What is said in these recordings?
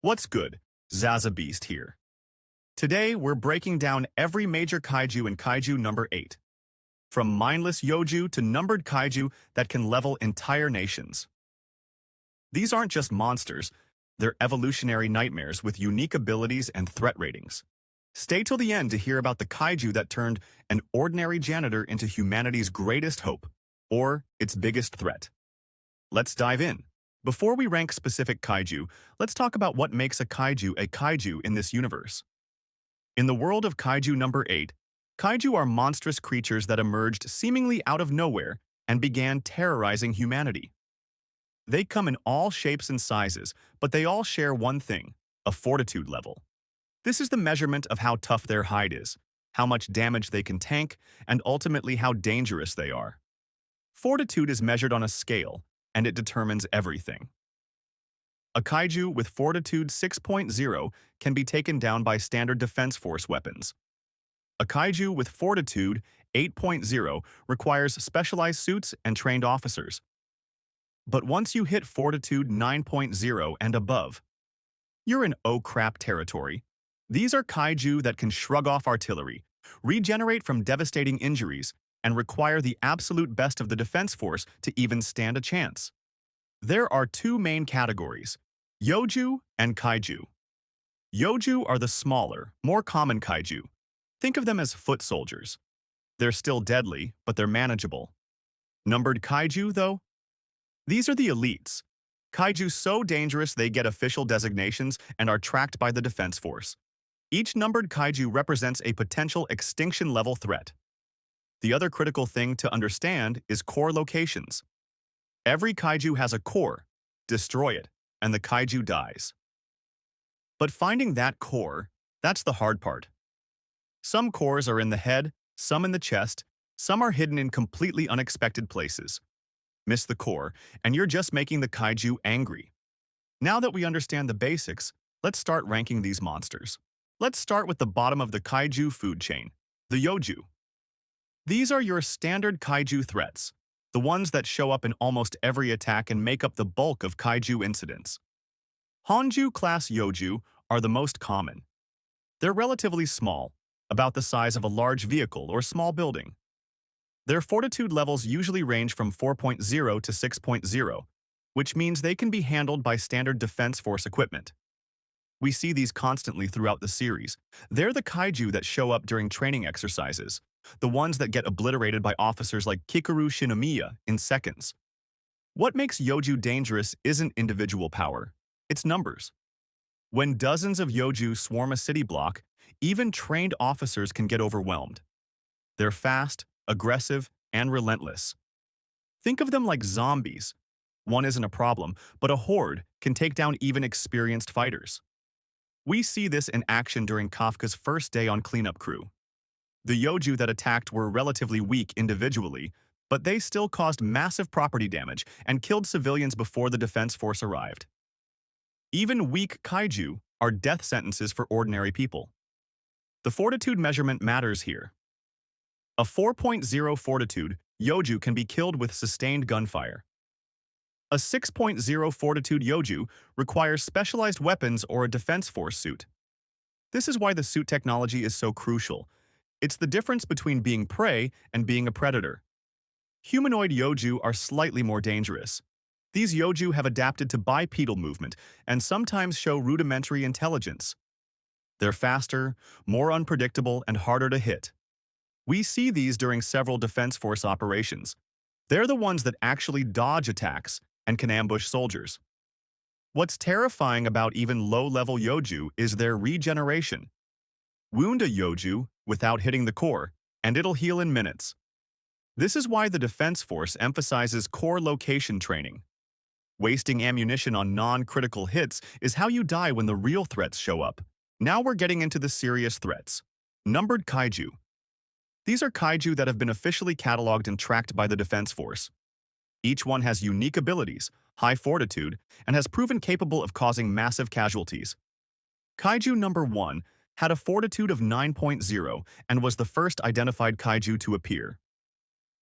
What's good? Zaza Beast here. Today, we're breaking down every major kaiju in Kaiju number 8. From mindless yoju to numbered kaiju that can level entire nations. These aren't just monsters, they're evolutionary nightmares with unique abilities and threat ratings. Stay till the end to hear about the kaiju that turned an ordinary janitor into humanity's greatest hope, or its biggest threat. Let's dive in. Before we rank specific kaiju, let's talk about what makes a kaiju in this universe. In the world of Kaiju number 8, kaiju are monstrous creatures that emerged seemingly out of nowhere and began terrorizing humanity. They come in all shapes and sizes, but they all share one thing, a fortitude level. This is the measurement of how tough their hide is, how much damage they can tank, and ultimately how dangerous they are. Fortitude is measured on a scale, and it determines everything. A kaiju with Fortitude 6.0 can be taken down by standard Defense Force weapons. A kaiju with Fortitude 8.0 requires specialized suits and trained officers. But once you hit Fortitude 9.0 and above, you're in oh crap territory. These are kaiju that can shrug off artillery, regenerate from devastating injuries, and require the absolute best of the Defense Force to even stand a chance. There are two main categories, yoju and kaiju. Yoju are the smaller, more common kaiju. Think of them as foot soldiers. They're still deadly, but they're manageable. Numbered kaiju, though? These are the elites. Kaiju so dangerous they get official designations and are tracked by the Defense Force. Each numbered kaiju represents a potential extinction-level threat. The other critical thing to understand is core locations. Every kaiju has a core. Destroy it, and the kaiju dies. But finding that core, that's the hard part. Some cores are in the head, some in the chest, some are hidden in completely unexpected places. Miss the core, and you're just making the kaiju angry. Now that we understand the basics, let's start ranking these monsters. Let's start with the bottom of the kaiju food chain, the yoju. These are your standard kaiju threats, the ones that show up in almost every attack and make up the bulk of kaiju incidents. Honju-class yoju are the most common. They're relatively small, about the size of a large vehicle or small building. Their fortitude levels usually range from 4.0 to 6.0, which means they can be handled by standard Defense Force equipment. We see these constantly throughout the series. They're the kaiju that show up during training exercises, the ones that get obliterated by officers like Kikaru Shinomiya in seconds. What makes yoju dangerous isn't individual power, it's numbers. When dozens of yoju swarm a city block, even trained officers can get overwhelmed. They're fast, aggressive, and relentless. Think of them like zombies. One isn't a problem, but a horde can take down even experienced fighters. We see this in action during Kafka's first day on cleanup crew. The yoju that attacked were relatively weak individually, but they still caused massive property damage and killed civilians before the Defense Force arrived. Even weak kaiju are death sentences for ordinary people. The fortitude measurement matters here. A 4.0 fortitude yoju can be killed with sustained gunfire. A 6.0 fortitude yoju requires specialized weapons or a Defense Force suit. This is why the suit technology is so crucial. It's the difference between being prey and being a predator. Humanoid yoju are slightly more dangerous. These yoju have adapted to bipedal movement and sometimes show rudimentary intelligence. They're faster, more unpredictable, and harder to hit. We see these during several Defense Force operations. They're the ones that actually dodge attacks and can ambush soldiers. What's terrifying about even low-level yoju is their regeneration. Wound a yoju without hitting the core, and it'll heal in minutes. This is why the Defense Force emphasizes core location training. Wasting ammunition on non-critical hits is how you die when the real threats show up. Now we're getting into the serious threats. Numbered kaiju. These are kaiju that have been officially cataloged and tracked by the Defense Force. Each one has unique abilities, high fortitude, and has proven capable of causing massive casualties. Kaiju number 1 had a fortitude of 9.0 and was the first identified kaiju to appear.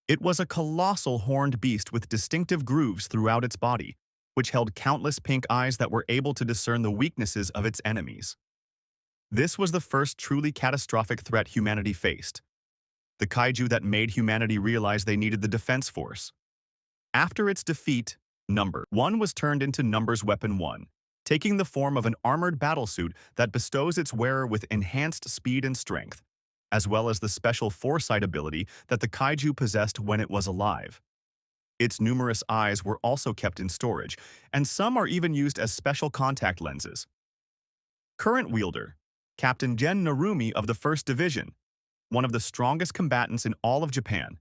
It was a colossal horned beast with distinctive grooves throughout its body, which held countless pink eyes that were able to discern the weaknesses of its enemies. This was the first truly catastrophic threat humanity faced, the kaiju that made humanity realize they needed the defense force. After its defeat, Number 1 was turned into Number's Weapon 1, taking the form of an armored battlesuit that bestows its wearer with enhanced speed and strength, as well as the special foresight ability that the kaiju possessed when it was alive. Its numerous eyes were also kept in storage, and some are even used as special contact lenses. Current wielder, Captain Gen Narumi of the 1st Division, one of the strongest combatants in all of Japan.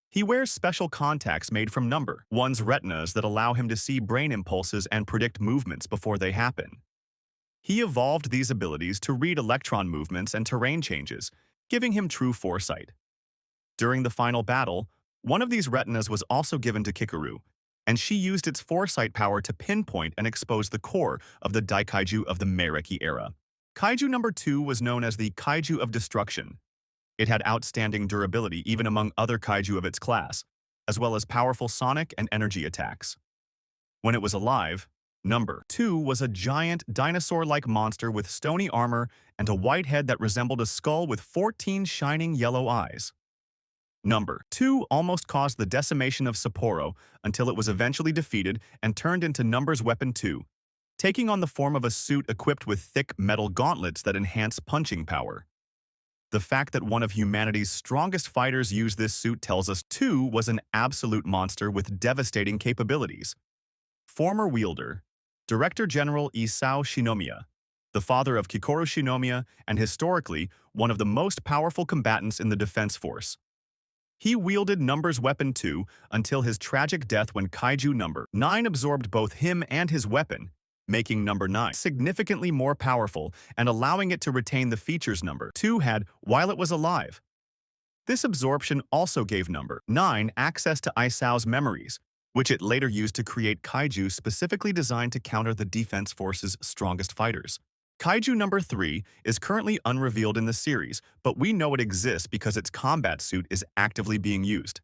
He wears special contacts made from Number 1's retinas that allow him to see brain impulses and predict movements before they happen. He evolved these abilities to read electron movements and terrain changes, giving him true foresight. During the final battle, one of these retinas was also given to Kikaru, and she used its foresight power to pinpoint and expose the core of the Daikaiju of the Meireki era. Kaiju number 2 was known as the Kaiju of Destruction. It had outstanding durability even among other kaiju of its class, as well as powerful sonic and energy attacks. When it was alive, Number 2 was a giant, dinosaur-like monster with stony armor and a white head that resembled a skull with 14 shining yellow eyes. Number 2 almost caused the decimation of Sapporo until it was eventually defeated and turned into Number's Weapon 2, taking on the form of a suit equipped with thick metal gauntlets that enhance punching power. The fact that one of humanity's strongest fighters used this suit tells us 2 was an absolute monster with devastating capabilities. Former wielder, Director General Isao Shinomiya, the father of Kikoru Shinomiya and historically one of the most powerful combatants in the defense force. He wielded Number's Weapon 2 until his tragic death when Kaiju Number 9 absorbed both him and his weapon, making Number 9 significantly more powerful and allowing it to retain the features Number 2 had while it was alive. This absorption also gave Number 9 access to Isao's memories, which it later used to create kaiju specifically designed to counter the defense force's strongest fighters. Kaiju number 3 is currently unrevealed in the series, but we know it exists because its combat suit is actively being used.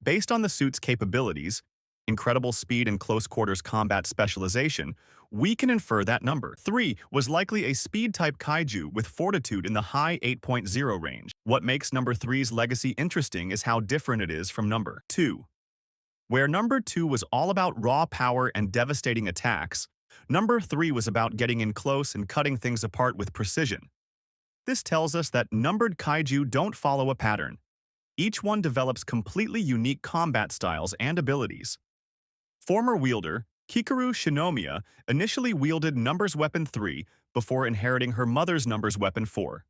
Based on the suit's capabilities, incredible speed and close-quarters combat specialization, we can infer that Number 3 was likely a speed-type kaiju with fortitude in the high 8.0 range. What makes Number 3's legacy interesting is how different it is from Number 2. Where Number 2 was all about raw power and devastating attacks, Number 3 was about getting in close and cutting things apart with precision. This tells us that numbered kaiju don't follow a pattern. Each one develops completely unique combat styles and abilities. Former wielder, Kikoru Shinomiya, initially wielded Number's Weapon 3 before inheriting her mother's Number's Weapon 4.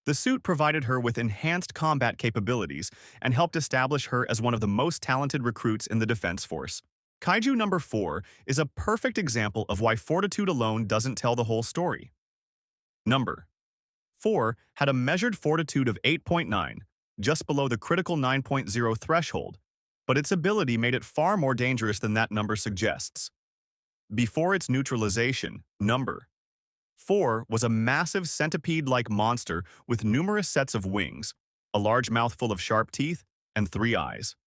The suit provided her with enhanced combat capabilities and helped establish her as one of the most talented recruits in the defense force. Kaiju number 4 is a perfect example of why fortitude alone doesn't tell the whole story. Number 4 had a measured fortitude of 8.9, just below the critical 9.0 threshold, but its ability made it far more dangerous than that number suggests. Before its neutralization, Number 4 was a massive centipede-like monster with numerous sets of wings, a large mouth full of sharp teeth, and 3 eyes.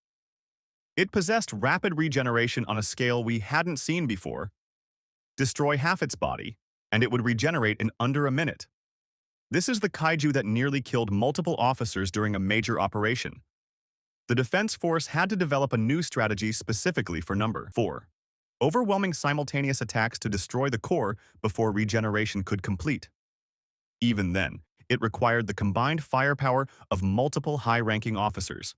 It possessed rapid regeneration on a scale we hadn't seen before. Destroy half its body, and it would regenerate in under a minute. This is the kaiju that nearly killed multiple officers during a major operation. The defense force had to develop a new strategy specifically for Number 4. Overwhelming simultaneous attacks to destroy the core before regeneration could complete. Even then, it required the combined firepower of multiple high-ranking officers.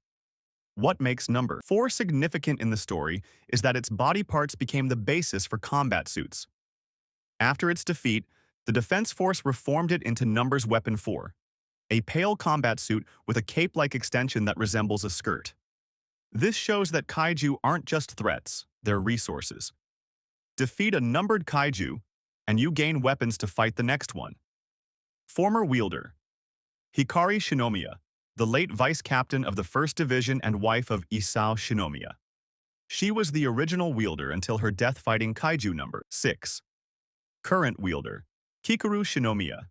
What makes Number 4 significant in the story is that its body parts became the basis for combat suits. After its defeat, the Defense Force reformed it into Number's Weapon 4, a pale combat suit with a cape-like extension that resembles a skirt. This shows that kaiju aren't just threats, they're resources. Defeat a numbered kaiju, and you gain weapons to fight the next one. Former wielder, Hikari Shinomiya, the late vice captain of the 1st Division and wife of Isao Shinomiya. She was the original wielder until her death fighting Kaiju Number 6. Current wielder, Kikoru Shinomiya.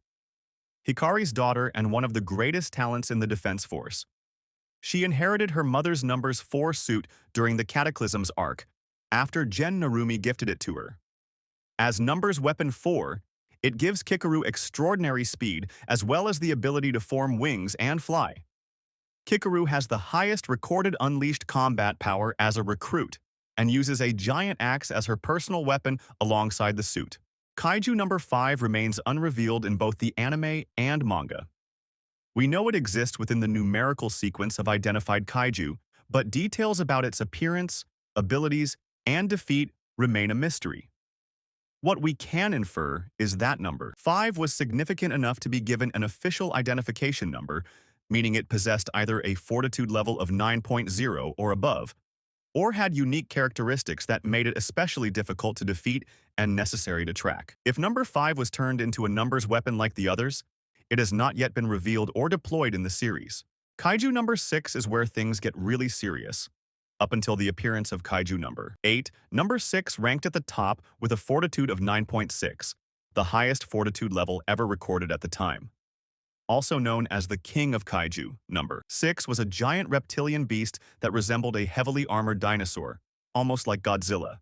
Hikari's daughter and one of the greatest talents in the defense force. She inherited her mother's Number 4 suit during the Cataclysms arc, after Gen Narumi gifted it to her. As numbers weapon 4, it gives Kikaru extraordinary speed as well as the ability to form wings and fly. Kikaru has the highest recorded unleashed combat power as a recruit and uses a giant axe as her personal weapon alongside the suit. Kaiju number 5 remains unrevealed in both the anime and manga. We know it exists within the numerical sequence of identified kaiju, but details about its appearance, abilities, and defeat remain a mystery. What we can infer is that number 5 was significant enough to be given an official identification number, meaning it possessed either a fortitude level of 9.0 or above, or had unique characteristics that made it especially difficult to defeat and necessary to track. If number 5 was turned into a numbers weapon like the others, it has not yet been revealed or deployed in the series. Kaiju number 6 is where things get really serious. Up until the appearance of Kaiju number 8, number 6 ranked at the top with a fortitude of 9.6, the highest fortitude level ever recorded at the time. Also known as the King of Kaiju, number 6 was a giant reptilian beast that resembled a heavily armored dinosaur, almost like Godzilla.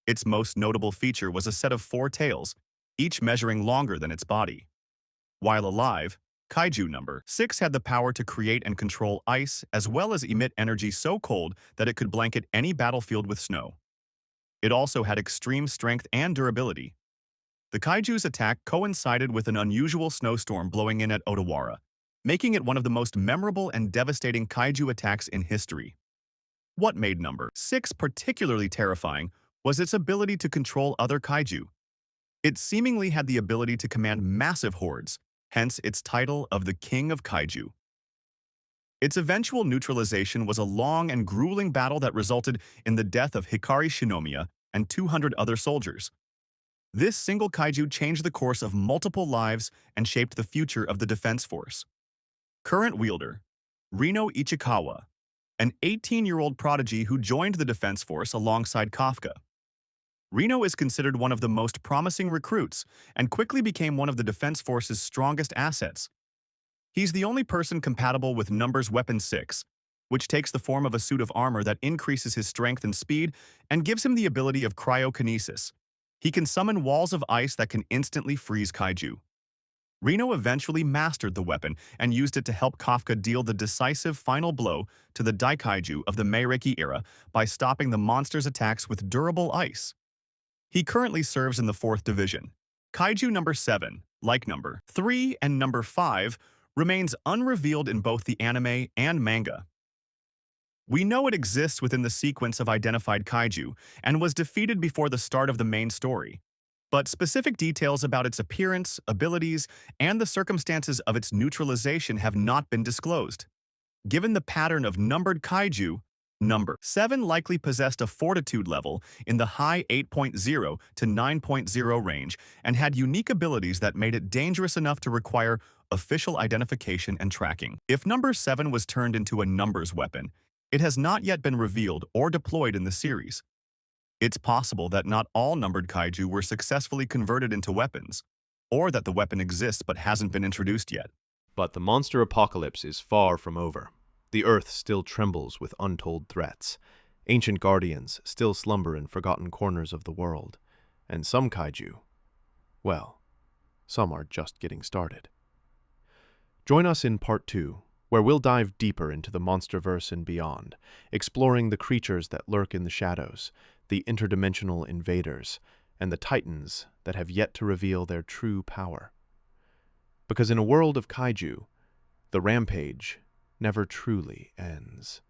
Its most notable feature was a set of 4 tails, each measuring longer than its body. While alive, Kaiju number 6 had the power to create and control ice as well as emit energy so cold that it could blanket any battlefield with snow. It also had extreme strength and durability. The Kaiju's attack coincided with an unusual snowstorm blowing in at Odawara, making it one of the most memorable and devastating Kaiju attacks in history. What made number 6 particularly terrifying was its ability to control other Kaiju. It seemingly had the ability to command massive hordes, hence its title of the King of Kaiju. Its eventual neutralization was a long and grueling battle that resulted in the death of Hikari Shinomiya and 200 other soldiers. This single kaiju changed the course of multiple lives and shaped the future of the Defense Force. Current wielder, Rino Ichikawa, an 18-year-old prodigy who joined the Defense Force alongside Kafka. Rino is considered one of the most promising recruits and quickly became one of the Defense Force's strongest assets. He's the only person compatible with numbers weapon 6, which takes the form of a suit of armor that increases his strength and speed and gives him the ability of cryokinesis. He can summon walls of ice that can instantly freeze kaiju. Rino eventually mastered the weapon and used it to help Kafka deal the decisive final blow to the Daikaiju of the Meireki era by stopping the monster's attacks with durable ice. He currently serves in the 4th Division. Kaiju number 7, like number 3 and number 5, remains unrevealed in both the anime and manga. We know it exists within the sequence of identified kaiju and was defeated before the start of the main story, but specific details about its appearance, abilities, and the circumstances of its neutralization have not been disclosed. Given the pattern of numbered kaiju, number 7 likely possessed a fortitude level in the high 8.0 to 9.0 range and had unique abilities that made it dangerous enough to require official identification and tracking. If number 7 was turned into a numbers weapon, it has not yet been revealed or deployed in the series. It's possible that not all numbered kaiju were successfully converted into weapons, or that the weapon exists but hasn't been introduced yet. But the monster apocalypse is far from over. The earth still trembles with untold threats. Ancient guardians still slumber in forgotten corners of the world. And some kaiju, well, some are just getting started. Join us in Part 2, where we'll dive deeper into the monsterverse and beyond, exploring the creatures that lurk in the shadows, the interdimensional invaders, and the titans that have yet to reveal their true power. Because in a world of kaiju, the rampage never truly ends.